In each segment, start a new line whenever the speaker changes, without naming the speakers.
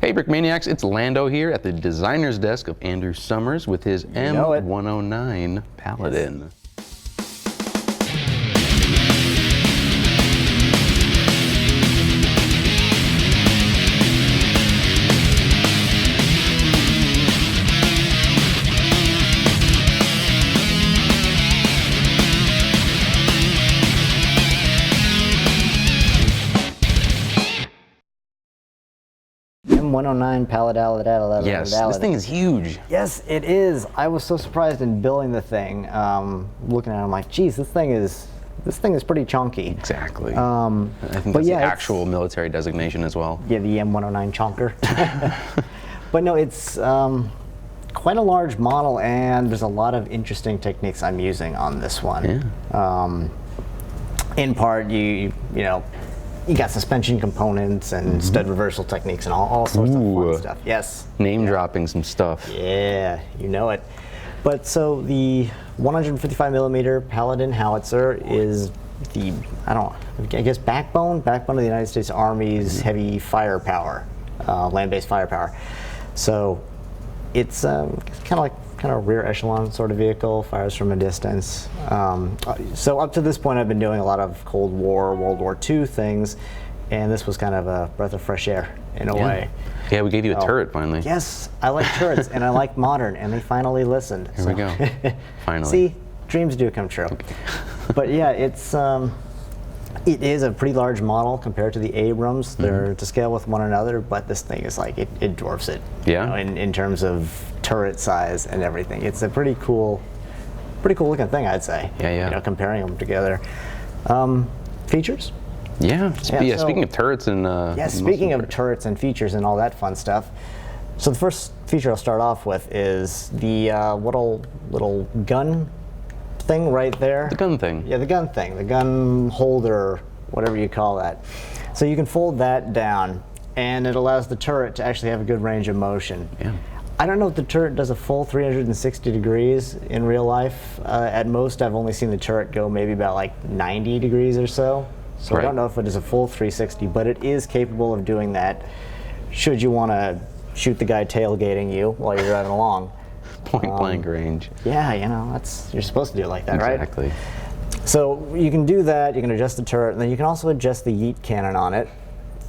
Hey Brickmaniacs, it's Lando here at the designer's desk of Andrew Summers with his M109 Paladin. Yes.
M109 Paladin.
Yes, this thing is huge.
Yes, it is. I was so surprised in building the thing. Looking at it, I'm like, geez, this thing is pretty chunky.
Exactly. I think that's the actual military designation as well.
Yeah, the M109 chunker. But no, it's quite a large model, and there's a lot of interesting techniques I'm using on this one. Yeah. In part, you got suspension components and stud reversal techniques and all sorts of fun stuff. Yes.
Name dropping some stuff.
Yeah, you know it. But so the 155mm Paladin howitzer is the, I guess backbone of the United States Army's heavy firepower, land-based firepower. So it's kind of a rear echelon sort of vehicle, fires from a distance. So up to this point I've been doing a lot of Cold War, World War II things, and this was kind of a breath of fresh air in a way.
Yeah, we gave you a turret finally.
Yes, I like turrets and I like modern, and they finally listened.
Here we go, finally.
See, dreams do come true. Okay. But yeah, it is a pretty large model compared to the Abrams. They're to scale with one another, but this thing is like, it dwarfs it.
Yeah.
In terms of turret size and everything. It's a pretty cool looking thing, I'd say.
Yeah.
Comparing them together. Features?
Yeah. Speaking of turrets and
speaking of turrets and features and all that fun stuff. So the first feature I'll start off with is the little gun thing right there.
The gun thing.
Yeah, the gun thing, the gun holder, whatever you call that. So you can fold that down, and it allows the turret to actually have a good range of motion. Yeah. I don't know if the turret does a full 360 degrees in real life. At most, I've only seen the turret go maybe about like 90 degrees or so. So I don't know if it is a full 360, but it is capable of doing that should you want to shoot the guy tailgating you while you're driving along.
Point blank range.
Yeah, you're supposed to do it like that, right?
Exactly.
So you can do that, you can adjust the turret, and then you can also adjust the yeet cannon on it,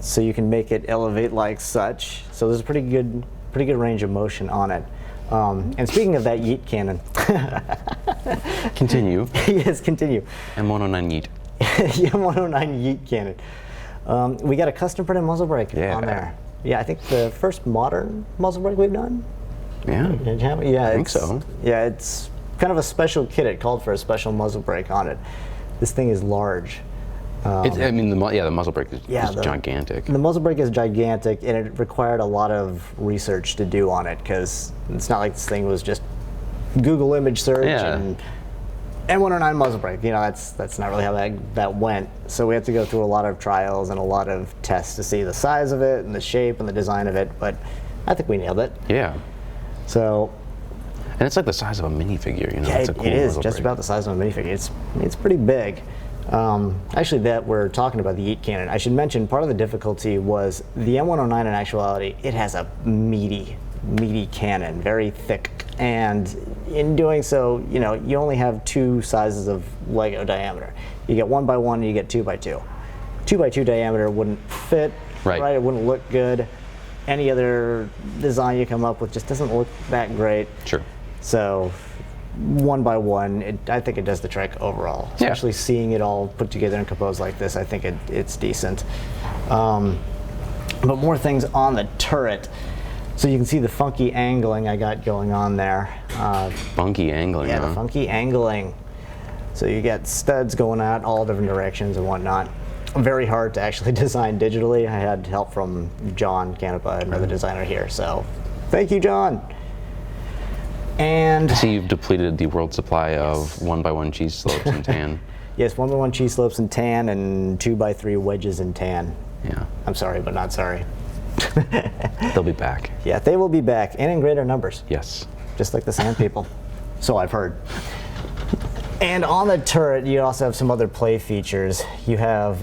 so you can make it elevate like such. So there's a pretty good range of motion on it. And speaking of that yeet cannon.
Continue.
Yes, continue.
M109 yeet.
M109 yeet cannon. We got a custom printed muzzle brake on there. Yeah, I think the first modern muzzle brake we've done.
Yeah.
Yeah,
I think so.
Yeah, it's kind of a special kit. It called for a special muzzle brake on it. This thing is large.
The muzzle brake is gigantic.
The muzzle brake is gigantic, and it required a lot of research to do on it, because it's not like this thing was just Google image search and M109 muzzle brake. That's not really how that went. So we had to go through a lot of trials and a lot of tests to see the size of it and the shape and the design of it, but I think we nailed it.
Yeah.
So,
and it's like the size of a minifigure,
Yeah, it's a cool it is just about the size of a minifigure. It's pretty big. Actually, that we're talking about the yeet cannon, I should mention part of the difficulty was the M109 in actuality, it has a meaty cannon, very thick. And in doing so, you only have two sizes of Lego diameter. You get 1x1 and you get 2x2. 2x2 diameter wouldn't fit, right? It wouldn't look good. Any other design you come up with just doesn't look that great. Sure. So 1x1, I think it does the trick overall. Especially seeing it all put together and composed like this, I think it's decent. But more things on the turret. So you can see the funky angling I got going on there.
Funky angling,
Yeah, the funky angling. So you get studs going out all different directions and whatnot. Very hard to actually design digitally. I had help from John Canepa, another designer here, so thank you, John. And
I see you've depleted the world supply of 1x1 cheese slopes in tan.
Yes, 1x1 cheese slopes in tan and 2x3 wedges in tan.
Yeah.
I'm sorry, but not sorry.
They'll be back.
Yeah, they will be back, and in greater numbers.
Yes.
Just like the sand people. So I've heard. And on the turret, you also have some other play features. You have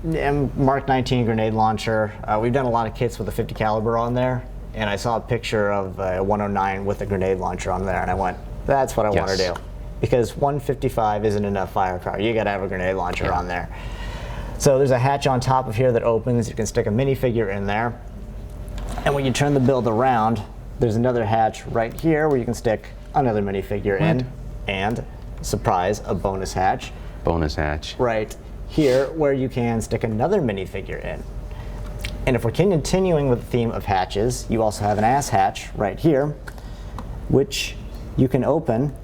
Mark 19 grenade launcher. We've done a lot of kits with a 50 caliber on there, and I saw a picture of a 109 with a grenade launcher on there, and I went, that's what I want to do. Because 155 isn't enough firepower. You got to have a grenade launcher on there. So there's a hatch on top of here that opens. You can stick a minifigure in there. And when you turn the build around, there's another hatch right here where you can stick another minifigure in. And, surprise, a bonus hatch.
Bonus hatch.
Right here where you can stick another minifigure in. And if we're continuing with the theme of hatches, you also have an ass hatch right here, which you can open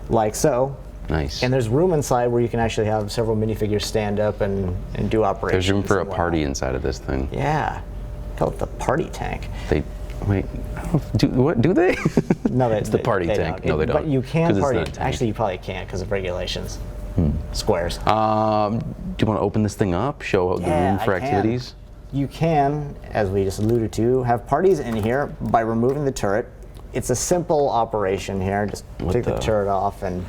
like so.
Nice.
And there's room inside where you can actually have several minifigures stand up and do operations.
There's room for a party inside of this thing.
Yeah. Call it the party tank.
Wait, I don't know, do they?
No,
it's the party tank. No, they don't.
But you can party. Actually, you probably can't because of regulations. Squares.
Do you want to open this thing up? Show the room for activities?
You can, as we just alluded to, have parties in here by removing the turret. It's a simple operation here. Just take the turret off and.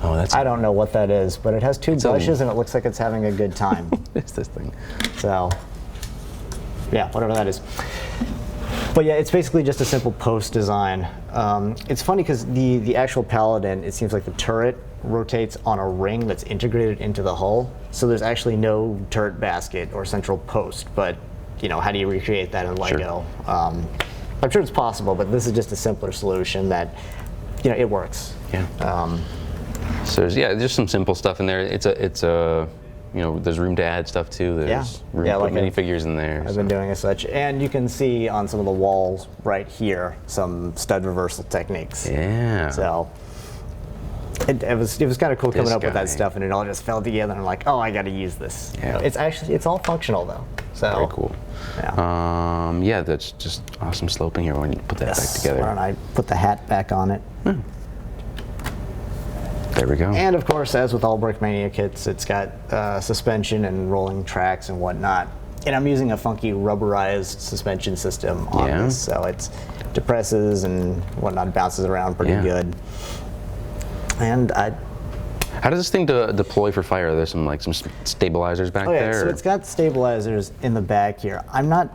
Oh, that's.
I don't know what that is, but it has two brushes and it looks like it's having a good time.
It's this thing.
So. Yeah, whatever that is. But yeah, it's basically just a simple post design. It's funny because the actual Paladin, it seems like the turret rotates on a ring that's integrated into the hull. So there's actually no turret basket or central post. But how do you recreate that in Lego? Sure. I'm sure it's possible, but this is just a simpler solution that it works.
Yeah. So there's some simple stuff in there. It's a there's room to add stuff too. There's room to put minifigures in there.
I've been doing as such. And you can see on some of the walls right here some stud reversal techniques.
Yeah.
So it was kind of cool coming up with that stuff, and it all just fell together. And I'm like, oh, I got to use this. Yeah. It's all functional though. So
very cool. Yeah. That's just awesome sloping here when you put that back together.
Why don't I put the hat back on it?
There we go.
And of course, as with all Brickmania kits, it's got suspension and rolling tracks and whatnot. And I'm using a funky rubberized suspension system on this, so it depresses and whatnot, bounces around pretty good. And
how does this thing deploy for fire? Are there some stabilizers back there?
So it's got stabilizers in the back here. I'm not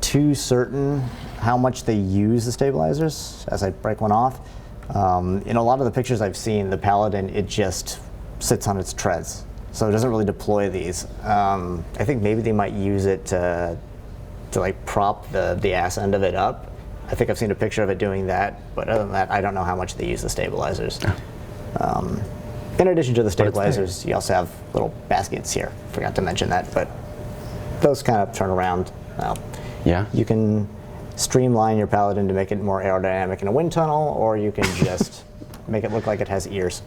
too certain how much they use the stabilizers as I break one off. In a lot of the pictures I've seen, the Paladin, it just sits on its treads. So it doesn't really deploy these. I think maybe they might use it to prop the ass end of it up. I think I've seen a picture of it doing that, but other than that, I don't know how much they use the stabilizers. In addition to the stabilizers, you also have little baskets here. Forgot to mention that, but those kind of turn around. You can streamline your Paladin to make it more aerodynamic in a wind tunnel, or you can just make it look like it has ears.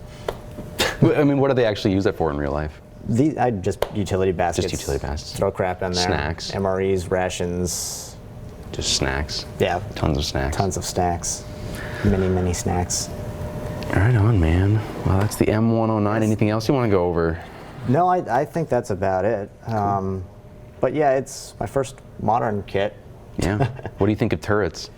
I mean, what do they actually use that for in real life?
Just utility baskets.
Just utility baskets.
Throw crap in there.
Snacks.
MREs, rations.
Just snacks.
Yeah.
Tons of snacks.
Tons of snacks. Many snacks.
Right on, man. Well, that's the M109. Anything else you want to go over?
No, I think that's about it. Cool. But yeah, it's my first modern kit.
Yeah. What do you think of turrets?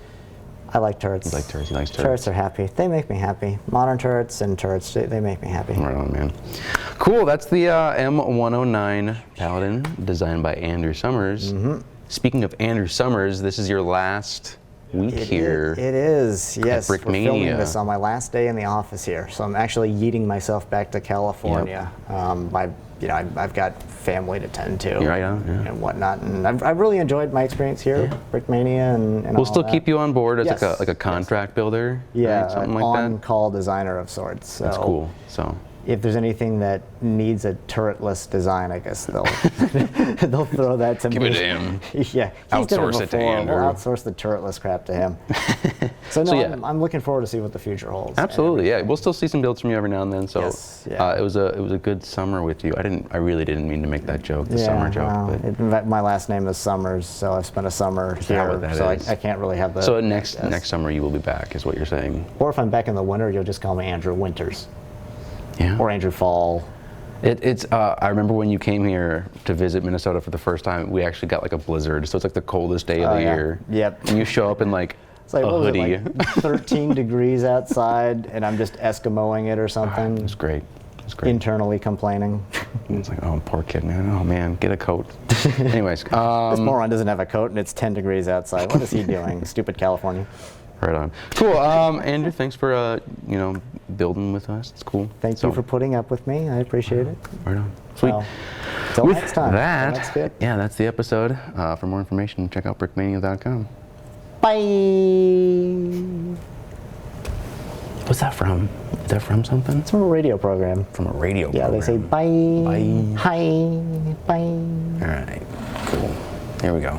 I like turrets.
You like turrets? You like turrets?
Turrets are happy. They make me happy. Modern turrets and turrets, they make me happy.
Right on, man. Cool. That's the M109 Paladin, designed by Andrew Summers. Speaking of Andrew Summers, this is your last week here.
It is, yes.
At Brickmania.
We're filming this on my last day in the office here, so I'm actually yeeting myself back to California. I've got family to tend to and whatnot, and I've really enjoyed my experience here, Brickmania, and
we'll still keep you on board as like a contract builder, right? Something like that.
On-call designer of sorts. So
that's cool. So
if there's anything that needs a turretless design, I guess they'll they'll throw that to me.
Give it to him.
Yeah,
outsource it to Andrew.
We'll outsource the turretless crap to him. So I'm looking forward to see what the future holds.
Absolutely, yeah. We'll still see some builds from you every now and then. So it was a good summer with you. I really didn't mean to make that joke, the summer joke.
But my last name is Summers, so I've spent a summer here, so I can't really have the.
So next summer you will be back, is what you're saying.
Or if I'm back in the winter, you'll just call me Andrew Winters.
Yeah.
Or Andrew Fall.
I remember when you came here to visit Minnesota for the first time, we actually got like a blizzard. So it's like the coldest day of the year.
Yep.
And you show up in like a hoodie.
13 degrees outside, and I'm just Eskimoing it or something.
It was great. That's great.
internally complaining.
It's like, oh, poor kid, man. Oh, man, get a coat. Anyways.
This moron doesn't have a coat and it's 10 degrees outside. What is he doing? Stupid California.
Right on. Cool. Andrew, thanks for, building with us. It's cool.
Thank you for putting up with me. I appreciate it.
Right on. Sweet.
Well, till
With
next time.
that,
That's good.
yeah, that's the episode. For more information, check out brickmania.com.
Bye.
What's that from? Is that from something?
It's from a radio program.
From a radio
Yeah,
program.
they say bye.
Bye.
Hi. Bye.
All right. Cool. Here we go.